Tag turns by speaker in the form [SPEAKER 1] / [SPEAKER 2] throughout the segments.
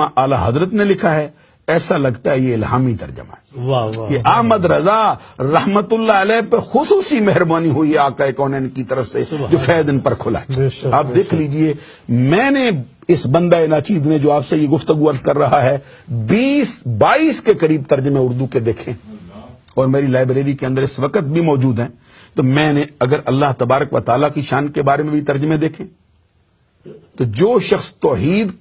[SPEAKER 1] اعلی حضرت نے لکھا ہے، ایسا لگتا ہے یہ الہامی ترجمہ ہے۔
[SPEAKER 2] واہ واہ،
[SPEAKER 1] یہ احمد رضا رحمت اللہ علیہ پہ خصوصی مہربانی ہوئی ہے آقا کونین کی طرف سے، جو فیض ان پر کھلا ہے۔
[SPEAKER 2] بے شک،
[SPEAKER 1] آپ دیکھ لیجئے، میں نے اس بندہ ناچیز نے جو آپ سے یہ گفتگو عرض کر رہا ہے 22 کے قریب ترجمے اردو کے دیکھیں، اور میری لائبریری کے اندر اس وقت بھی موجود ہیں۔ تو میں نے اگر اللہ تبارک و تعالیٰ کی شان کے بارے میں بھی ترجمے دیکھیں تو جو شخص توحید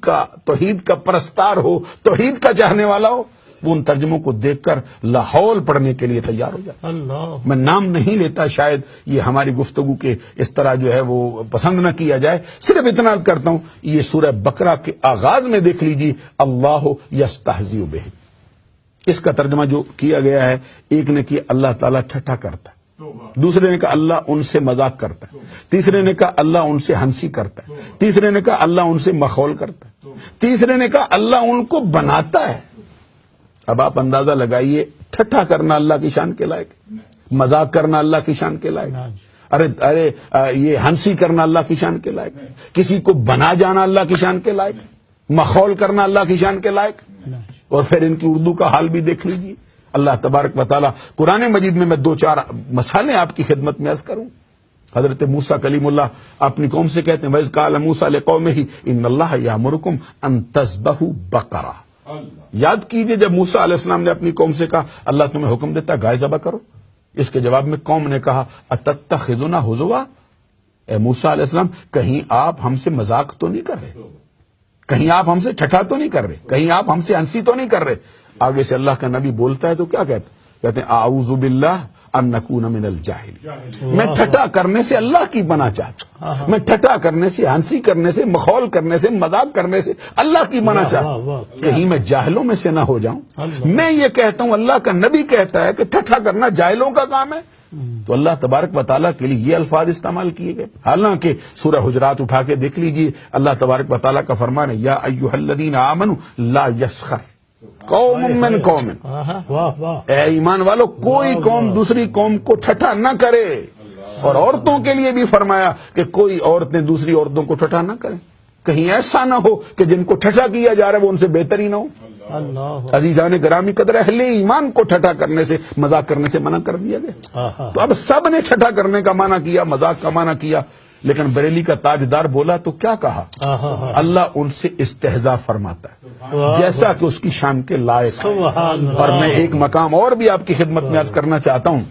[SPEAKER 1] کا پرستار ہو، توحید کا چاہنے والا ہو، وہ ان ترجموں کو دیکھ کر لاہور پڑھنے کے لیے تیار ہو جائے۔
[SPEAKER 2] اللہ،
[SPEAKER 1] میں نام نہیں لیتا، شاید یہ ہماری گفتگو کے اس طرح جو ہے وہ پسند نہ کیا جائے، صرف اتنا عرض کرتا ہوں، یہ سورہ بقرہ کے آغاز میں دیکھ لیجیے، اللہ یستہزئ بہم، اس کا ترجمہ جو کیا گیا ہے، ایک نے کیا اللہ تعالیٰ ٹھٹھا کرتا ہے، دوسرے نے کہا اللہ ان سے مذاق کرتا ہے، تیسرے نے کہا اللہ ان سے ہنسی کرتا ہے، تیسرے نے کہا اللہ ان سے مخول کرتا ہے، تیسرے نے کہا اللہ ان کو بناتا ہے۔ اب آپ اندازہ لگائیے، ٹھٹھا کرنا اللہ کی شان کے لائق، مذاق کرنا اللہ کی شان کے لائق، ارے یہ ہنسی کرنا اللہ کی شان کے لائق، کسی کو بنا جانا اللہ کی شان کے لائق، مخول کرنا اللہ کی شان کے لائق۔ اور پھر ان کی اردو کا حال بھی دیکھ لیجیے۔ اللہ تبارک و تعالیٰ قرآن مجید میں 2-4 مسالے آپ کی خدمت میں عرض کروں۔ حضرت موسیٰ کلیم اللہ اپنی قوم سے کہتے ہیں وَإِذْ قَالَ مُوسَىٰ لِقَوْمِهِ إِنَّ اللَّهَ يَأْمُرُكُمْ أَن تَذْبَحُوا بَقَرَةً، یاد کیجئے جب موسیٰ علیہ السلام نے اپنی قوم سے کہا اللہ تمہیں حکم دیتا ہے گائے ذبح کرو، اس کے جواب میں قوم نے کہا أَتَتَّخِذُنَا هُزُوًا، اے موسیٰ علیہ السلام کہیں آپ ہم سے مذاق تو نہیں کر رہے، کہیں آپ ہم سے ٹھٹھا تو نہیں کر رہے، کہیں آپ ہم سے ہنسی تو نہیں کر رہے۔ آگے سے اللہ کا نبی بولتا ہے تو کیا کہتے ہیں اعوذ باللہ ان نکون من الجاہلین، میں ٹھٹھا کرنے سے اللہ کی پناہ چاہتا ہوں، میں ٹھٹھا کرنے سے، ہنسی کرنے سے، مخول کرنے سے، مذاق کرنے سے اللہ کی پناہ چاہتا ہوں، کہیں میں جاہلوں میں سے نہ ہو جاؤں۔ میں یہ کہتا ہوں، اللہ کا نبی کہتا ہے کہ ٹھٹھا کرنا جاہلوں کا کام ہے، تو اللہ تبارک و تعالیٰ کے لیے یہ الفاظ استعمال کیے گئے۔ حالانکہ سورہ حجرات اٹھا کے دیکھ لیجئے، اللہ تبارک و تعالیٰ کا فرمان ہے یا ایھا الذین آمنوا لا یسخر قوم من قوم،
[SPEAKER 2] واہ واہ،
[SPEAKER 1] اے ایمان والو کوئی قوم دوسری قوم کو ٹھٹھا نہ کرے، اور عورتوں کے لیے بھی فرمایا کہ کوئی عورتیں دوسری عورتوں کو ٹھٹھا نہ کریں، کہیں ایسا نہ ہو کہ جن کو ٹھٹھا کیا جا رہا ہے وہ ان سے بہتر ہی نہ ہو۔
[SPEAKER 2] اللہ،
[SPEAKER 1] عزیزان گرامی قدر، اہل ایمان کو ٹھٹھا کرنے سے، مذاق کرنے سے منع کر دیا گیا۔ تو اب سب نے ٹھٹھا کرنے کا منع کیا، مذاق کا منع کیا، لیکن بریلی کا تاجدار بولا تو کیا کہا؟ اللہ ان سے استہزاء فرماتا ہے جیسا کہ اس کی شان کے لائق ہے۔ اور میں ایک مقام اور بھی آپ کی خدمت میں عرض کرنا چاہتا ہوں،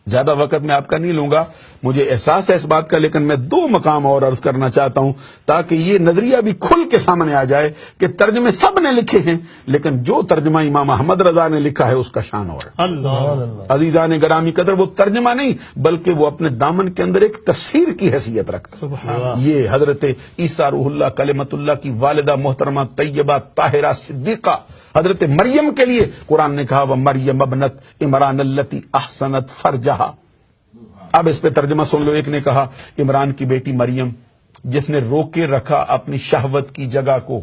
[SPEAKER 1] زیادہ وقت میں آپ کا نہیں لوں گا، مجھے احساس ہے اس بات کا، لیکن میں 2 مقام اور عرض کرنا چاہتا ہوں تاکہ یہ نظریہ بھی کھل کے سامنے آ جائے کہ ترجمے سب نے لکھے ہیں، لیکن جو ترجمہ امام احمد رضا نے لکھا ہے اس کا شان اور ہے۔
[SPEAKER 2] اللہ،
[SPEAKER 1] عزیزان گرامی قدر، وہ ترجمہ نہیں بلکہ وہ اپنے دامن کے اندر ایک تفسیر کی حیثیت رکھتا ہے۔
[SPEAKER 2] سبحان،
[SPEAKER 1] یہ حضرت عیسیٰ روح اللہ کلمت اللہ کی والدہ محترمہ طیبہ طاہرہ صدیقہ حضرت مریم کے لیے قرآن نے کہا وَمَرْيَمَ ابْنَتَ عِمْرَانَ الَّتِي أَحْسَنَتْ فَرْجَهَا۔ اب اس پہ ترجمہ سن لو۔ ایک نے کہا عمران کی بیٹی مریم جس نے روکے رکھا اپنی شہوت کی جگہ کو۔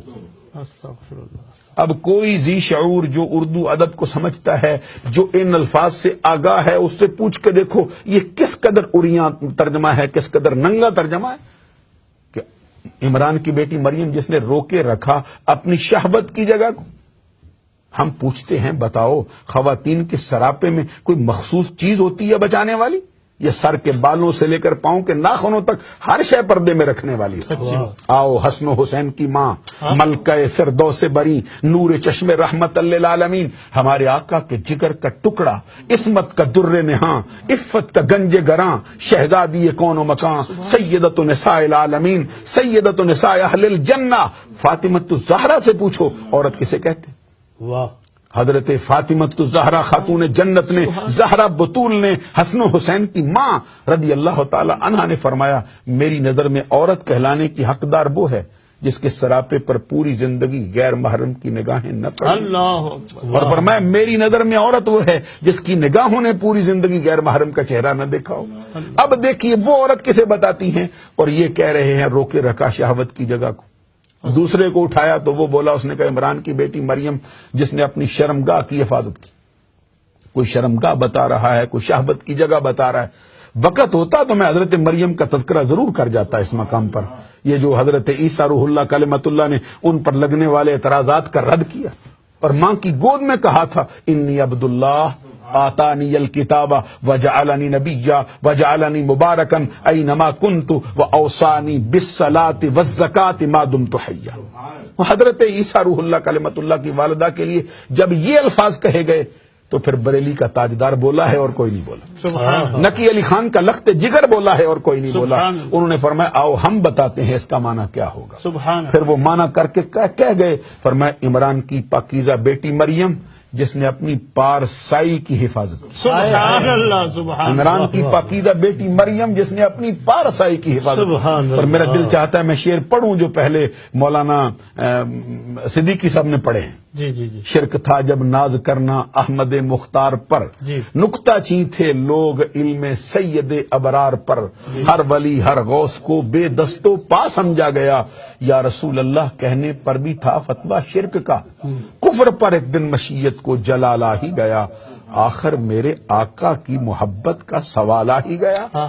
[SPEAKER 2] استغفر اللہ۔
[SPEAKER 1] اب کوئی ذی شعور جو اردو ادب کو سمجھتا ہے، جو ان الفاظ سے آگاہ ہے، اس سے پوچھ کے دیکھو یہ کس قدر عریاں ترجمہ ہے، کس قدر ننگا ترجمہ ہے کہ عمران کی بیٹی مریم جس نے روکے رکھا اپنی شہوت کی جگہ کو۔ ہم پوچھتے ہیں بتاؤ خواتین کے سراپے میں کوئی مخصوص چیز ہوتی ہے بچانے والی؟ یہ سر کے بالوں سے لے کر پاؤں کے ناخنوں تک ہر شے پردے میں رکھنے والی ہے۔ آؤ حسن و حسین کی ماں ملکہ فردوس بری نور چشم رحمت للعالمین، ہمارے آقا کے جگر کا ٹکڑا، عصمت کا در نہاں، عفت کا گنج گراں، شہزادی کون و مکان، سیدۃ نساء العالمین، سیدۃ نساء اہل الجنہ۔ فاطمۃ الزہرا سے پوچھو عورت کسے کہتے ہیں؟
[SPEAKER 2] واہ،
[SPEAKER 1] حضرت فاطمۃ الزہرا خاتون جنت نے، زہرا بطول نے، حسن و حسین کی ماں رضی اللہ تعالی عنہا نے فرمایا میری نظر میں عورت کہلانے کی حقدار وہ ہے جس کے سراپے پر پوری زندگی غیر محرم کی نگاہیں نہ پڑیں۔
[SPEAKER 2] اللہ اکبر۔
[SPEAKER 1] اور فرمایا میری نظر میں عورت وہ ہے جس کی نگاہوں نے پوری زندگی غیر محرم کا چہرہ نہ دیکھا ہو۔ اب دیکھیے وہ عورت کسے بتاتی ہیں، اور یہ کہہ رہے ہیں روکے رکھا شہوت کی جگہ کو۔ دوسرے کو اٹھایا تو وہ بولا، اس نے کہا عمران کی بیٹی مریم جس نے اپنی شرمگاہ کی حفاظت کی۔ کوئی شرمگاہ بتا رہا ہے، کوئی شہوت کی جگہ بتا رہا ہے۔ وقت ہوتا تو میں حضرت مریم کا تذکرہ ضرور کر جاتا اس مقام پر، یہ جو حضرت عیسیٰ روح اللہ کلمۃ اللہ نے ان پر لگنے والے اعتراضات کا رد کیا اور ماں کی گود میں کہا تھا انی عبد اللہ آتانی الکتاب وجعلنی نبیا وجعلنی مبارکا اینما کنت واوصانی بالصلاۃ والزکاۃ ما دمت حیا. حضرت عیسیٰ روح اللہ کلمۃ اللہ کی والدہ کے لیے جب یہ الفاظ کہے گئے تو پھر بریلی کا تاجدار بولا ہے اور کوئی نہیں بولا,
[SPEAKER 2] سبحان
[SPEAKER 1] نقی علی خان کا لخت جگر بولا ہے اور کوئی نہیں بولا.
[SPEAKER 2] سبحان.
[SPEAKER 1] انہوں نے فرمایا آؤ ہم بتاتے ہیں اس کا معنی کیا ہوگا.
[SPEAKER 2] سبحان
[SPEAKER 1] پھر وہ معنی کر کے کہہ گئے. فرمایا عمران کی پاکیزہ بیٹی مریم جس نے اپنی پارسائی کی حفاظت کی.
[SPEAKER 2] سبحان اللہ. سبحان
[SPEAKER 1] عمران کی پاکیزہ بیٹی مریم جس نے اپنی پارسائی کی حفاظت
[SPEAKER 2] سبحان
[SPEAKER 1] کی. اور میرا
[SPEAKER 2] اللہ.
[SPEAKER 1] دل چاہتا ہے میں شعر پڑھوں جو پہلے مولانا صدیقی صاحب نے پڑھے ہیں.
[SPEAKER 2] جی جی جی.
[SPEAKER 1] شرک تھا جب ناز کرنا احمد مختار پر,
[SPEAKER 2] جی.
[SPEAKER 1] نکتہ چی تھے لوگ علم سید ابرار پر, ہر ولی ہر غوث کو بے دستو پا سمجھا گیا, یا رسول اللہ کہنے پر بھی تھا فتویٰ شرک کا, کفر پر ایک دن مشیت کو جلال آ ہی گیا, آخر میرے آقا کی محبت کا سوال آ ہی گیا,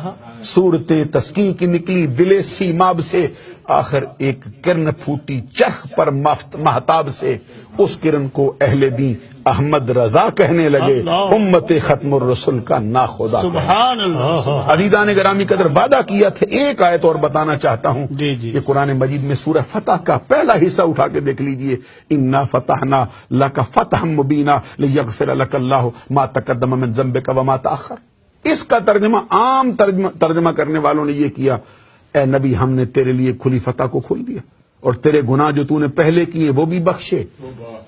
[SPEAKER 1] صورت تسکین کی نکلی دل سیماب سے, آخر ایک کرن پھوٹی چرخ پر مہتاب سے, اس کرن کو اہل دین احمد رضا کہنے لگے,
[SPEAKER 2] اللہ.
[SPEAKER 1] امت ختم الرسل کا ناخدا.
[SPEAKER 2] سبحان اللہ.
[SPEAKER 1] عزیزان گرامی قدر وعدہ کیا تھا. ایک آیت اور بتانا چاہتا ہوں.
[SPEAKER 2] جی جی.
[SPEAKER 1] یہ قرآن مجید میں سورہ فتح کا پہلا حصہ اٹھا کے دیکھ لیجئے. انا فتحنا لک فتحا مبینا لیغفر لک اللہ ما تقدم من ذنبک وما تاخر. اس کا ترجمہ عام ترجمہ کرنے والوں نے یہ کیا, اے نبی ہم نے تیرے لیے کھلی فتح کو کھول دیا اور تیرے گناہ جو تو نے پہلے کیے وہ بھی بخشے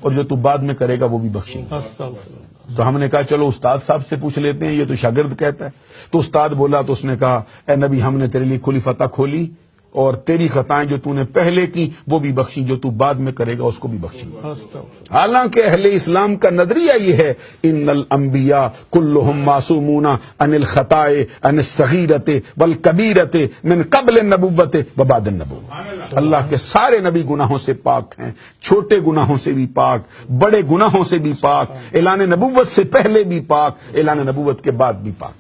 [SPEAKER 1] اور جو تو بعد میں کرے گا وہ بھی بخشیں.
[SPEAKER 2] استغفر اللہ.
[SPEAKER 1] تو ہم نے کہا چلو استاد صاحب سے پوچھ لیتے ہیں, یہ تو شاگرد کہتا ہے. تو استاد بولا تو اس نے کہا اے نبی ہم نے تیرے لیے کھلی فتح کھولی اور تیری خطائیں جو تو نے پہلے کی وہ بھی بخشی, جو تو بعد میں کرے گا اس کو بھی بخشی.
[SPEAKER 2] استغفر.
[SPEAKER 1] حالانکہ اہل اسلام کا نظریہ یہ ہے ان الانبیاء کلہم معصومون عن الخطاء عن الصغیرۃ والکبیرۃ من قبل النبوۃ وبعد النبوۃ. اللہ کے سارے نبی گناہوں سے پاک ہیں, چھوٹے گناہوں سے بھی پاک, بڑے گناہوں سے بھی پاک, اعلان نبوت سے پہلے بھی پاک, اعلان نبوت کے بعد بھی پاک.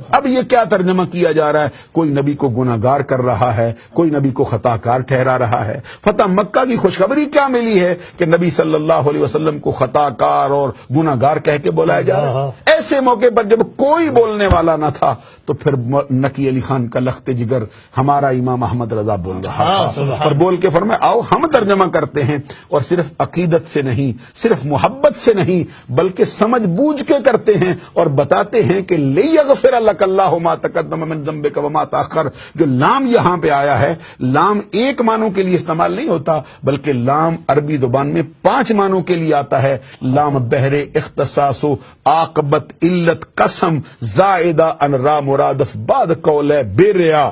[SPEAKER 1] اب یہ کیا ترجمہ کیا جا رہا ہے, کوئی نبی کو گناہ گار کر رہا ہے, کوئی نبی کو خطا کار ٹھہرا رہا ہے. فتح مکہ کی خوشخبری کیا ملی ہے کہ نبی صلی اللہ علیہ وسلم کو خطا کار اور گناہ گار کہہ کے بلایا جا رہا ہے. ایسے موقع پر جب کوئی بولنے والا نہ تھا تو پھر نقی علی خان کا لخت جگر ہمارا امام احمد رضا بول رہا تھا اور بول کے فرمایا آؤ ہم ترجمہ کرتے ہیں, اور صرف عقیدت سے نہیں, صرف محبت سے نہیں, بلکہ سمجھ بوجھ کے کرتے ہیں اور بتاتے ہیں کہ لیغفر لک اللہ ما تقدم من ذنبک وما تاخر. جو لام یہاں پہ آیا ہے, لام ایک معنوں کے لیے استعمال نہیں ہوتا بلکہ لام عربی زبان میں 5 معنوں کے لیے آتا ہے. لام بہر اختصاص و عاقبت علت قسم زائدہ ان را مرادف بعد قول بے ریا.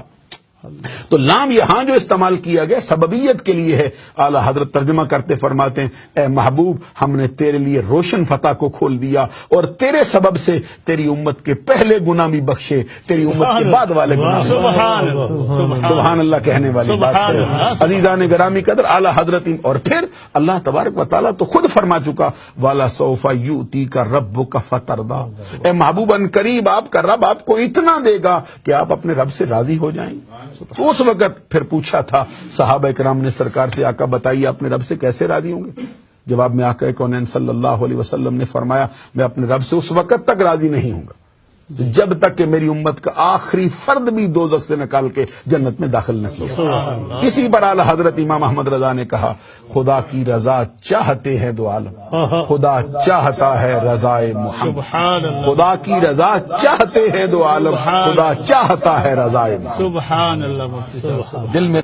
[SPEAKER 1] تو لام یہاں جو استعمال کیا گیا سببیت کے لیے ہے. اعلیٰ حضرت ترجمہ کرتے فرماتے ہیں اے محبوب ہم نے تیرے لیے روشن فتح کو کھول دیا اور تیرے سبب سے تیری امت کے پہلے گناہ بھی بخشے, تیری امت کے بعد والے گناہ بھی.
[SPEAKER 2] سبحان اللہ.
[SPEAKER 1] سبحان اللہ کہنے والی بات
[SPEAKER 2] سبحان
[SPEAKER 1] ہے.
[SPEAKER 2] اللہ.
[SPEAKER 1] عزیزان گرامی قدر اعلیٰ حضرت, اور پھر اللہ تبارک و تعالیٰ تو خود فرما چکا والا سوف یؤتیک ربک فترضی. اے محبوب ان قریب آپ کا رب آپ کو اتنا دے گا کہ آپ اپنے رب سے راضی ہو جائیں. تو اس وقت پھر پوچھا تھا صحابہ کرام نے سرکار سے, آقا بتائیے اپنے رب سے کیسے راضی ہوں گے؟ جواب میں آقا کونین صلی اللہ علیہ وسلم نے فرمایا میں اپنے رب سے اس وقت تک راضی نہیں ہوں گا جب تک کہ میری امت کا آخری فرد بھی دوزخ سے نکال کے جنت میں داخل نہ کیا. کسی پر اعلیٰ حضرت امام احمد رضا نے کہا خدا کی رضا چاہتے ہیں دو عالم, خدا چاہتا ہے رضائے محمد. خدا کی رضا چاہتے ہیں دو عالم, خدا چاہتا ہے رضائے محمد.
[SPEAKER 2] سبحان اللہ.
[SPEAKER 1] دل میں